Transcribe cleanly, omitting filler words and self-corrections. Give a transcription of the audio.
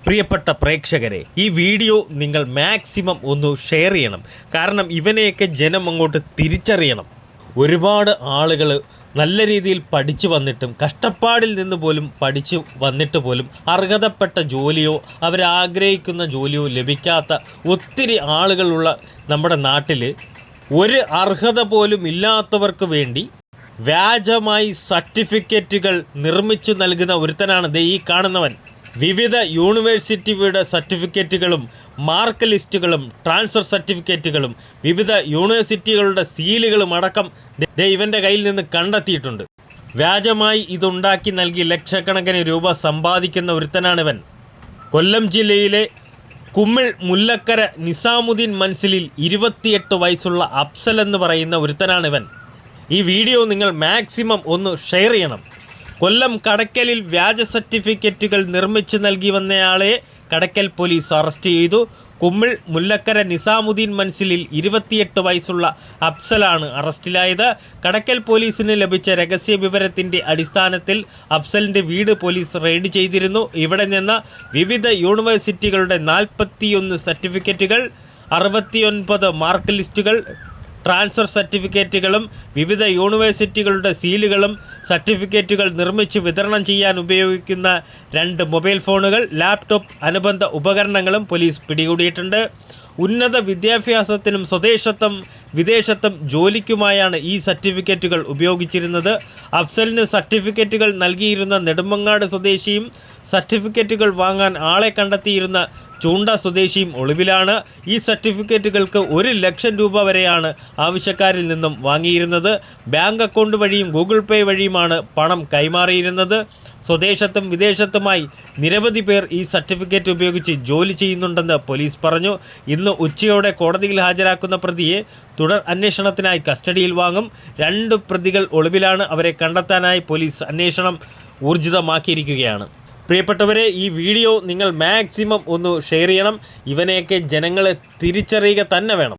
പ്രിയപ്പെട്ട പ്രേക്ഷകരെ, ഈ വീഡിയോ നിങ്ങൾ മാക്സിമം ഒന്ന് ഷെയർ ചെയ്യണം. കാരണം ഇവനെയൊക്കെ ജനം അങ്ങോട്ട് തിരിച്ചറിയണം. ഒരുപാട് ആളുകൾ നല്ല രീതിയിൽ പഠിച്ചു വന്നിട്ടും കഷ്ടപ്പാടിൽ നിന്ന് പോലും പഠിച്ചു വന്നിട്ട് പോലും അർഹതപ്പെട്ട ജോലിയോ അവരാഗ്രഹിക്കുന്ന ജോലിയോ ലഭിക്കാത്ത ഒത്തിരി ആളുകളുള്ള നമ്മുടെ നാട്ടിൽ ഒരു അർഹത പോലും ഇല്ലാത്തവർക്ക് വേണ്ടി വ്യാജമായി സർട്ടിഫിക്കറ്റുകൾ നിർമ്മിച്ചു നൽകുന്ന ഒരുത്തനാണ് ദേ ഈ കാണുന്നവൻ. വിവിധ യൂണിവേഴ്സിറ്റിയുടെ സർട്ടിഫിക്കറ്റുകളും മാർക്ക് ലിസ്റ്റുകളും ട്രാൻസ്ഫർ സർട്ടിഫിക്കറ്റുകളും വിവിധ യൂണിവേഴ്സിറ്റികളുടെ സീലുകളും അടക്കം ഇവൻ്റെ കയ്യിൽ നിന്ന് കണ്ടെത്തിയിട്ടുണ്ട്. വ്യാജമായി ഇതുണ്ടാക്കി നൽകി ലക്ഷക്കണക്കിന് രൂപ സമ്പാദിക്കുന്ന ഒരുത്തനാണിവൻ. കൊല്ലം ജില്ലയിലെ കുമ്മിൾ മുല്ലക്കര നിസാമുദ്ദീൻ മൻസിലിൽ 28 വയസ്സുള്ള അഫ്സൽ എന്ന് പറയുന്ന ഒരുത്തനാണിവൻ. ഈ വീഡിയോ നിങ്ങൾ മാക്സിമം ഒന്ന് ഷെയർ ചെയ്യണം. കൊല്ലം കടയ്ക്കലിൽ വ്യാജ സർട്ടിഫിക്കറ്റുകൾ നിർമ്മിച്ചു നൽകി വന്നയാളെ കടയ്ക്കൽ പോലീസ് അറസ്റ്റ് ചെയ്തു. കുമ്മിൾ മുല്ലക്കര നിസാമുദ്ദീൻ മൻസിലിൽ 28 വയസ്സുള്ള അഫ്സലാണ് അറസ്റ്റിലായത്. കടയ്ക്കൽ പോലീസിന് ലഭിച്ച രഹസ്യ വിവരത്തിൻ്റെ അടിസ്ഥാനത്തിൽ അഫ്സലിൻ്റെ വീട് പോലീസ് റെയ്ഡ് ചെയ്തിരുന്നു. ഇവിടെ നിന്ന് വിവിധ യൂണിവേഴ്സിറ്റികളുടെ 41 സർട്ടിഫിക്കറ്റുകൾ, 69 മാർക്ക് ലിസ്റ്റുകൾ, ട്രാൻസ്ഫർ സർട്ടിഫിക്കറ്റുകളും വിവിധ യൂണിവേഴ്സിറ്റികളുടെ സീലുകളും സർട്ടിഫിക്കറ്റുകൾ നിർമ്മിച്ച് വിതരണം ചെയ്യാൻ ഉപയോഗിക്കുന്ന 2 മൊബൈൽ ഫോണുകൾ, ലാപ്ടോപ്പ്, അനുബന്ധ ഉപകരണങ്ങളും പോലീസ് പിടികൂടിയിട്ടുണ്ട്. ഉന്നത വിദ്യാഭ്യാസത്തിനും സ്വദേശത്തും വിദേശത്തും ജോലിക്കുമായാണ് ഈ സർട്ടിഫിക്കറ്റുകൾ ഉപയോഗിച്ചിരുന്നത്. അഫ്സലിന് സർട്ടിഫിക്കറ്റുകൾ നൽകിയിരുന്ന നെടുമങ്ങാട് സ്വദേശിയും സർട്ടിഫിക്കറ്റുകൾ വാങ്ങാൻ ആളെ കണ്ടെത്തിയിരുന്ന ചൂണ്ട സ്വദേശിയും ഒളിവിലാണ്. ഈ സർട്ടിഫിക്കറ്റുകൾക്ക് 1 ലക്ഷം രൂപ വരെയാണ് ആവശ്യക്കാരിൽ നിന്നും വാങ്ങിയിരുന്നത്. ബാങ്ക് അക്കൗണ്ട് വഴിയും ഗൂഗിൾ പേ വഴിയുമാണ് പണം കൈമാറിയിരുന്നത്. സ്വദേശത്തും വിദേശത്തുമായി നിരവധി പേർ ഈ സർട്ടിഫിക്കറ്റ് ഉപയോഗിച്ച് ജോലി ചെയ്യുന്നുണ്ടെന്ന് പോലീസ് പറഞ്ഞു. ഇന്ന് ഉച്ചയോടെ കോടതിയിൽ ഹാജരാക്കുന്ന പ്രതിയെ തുടർ അന്വേഷണത്തിനായി കസ്റ്റഡിയിൽ വാങ്ങും. 2 പ്രതികൾ ഒളിവിലാണ്. അവരെ കണ്ടെത്താനായി പോലീസ് അന്വേഷണം ഊർജിതമാക്കിയിരിക്കുകയാണ്. പ്രിയപ്പെട്ടവരെ, ഈ വീഡിയോ നിങ്ങൾ മാക്സിമം ഒന്ന് ഷെയർ ചെയ്യണം. ഇവനെയൊക്കെ ജനങ്ങളെ തിരിച്ചറിയുക തന്നെ വേണം.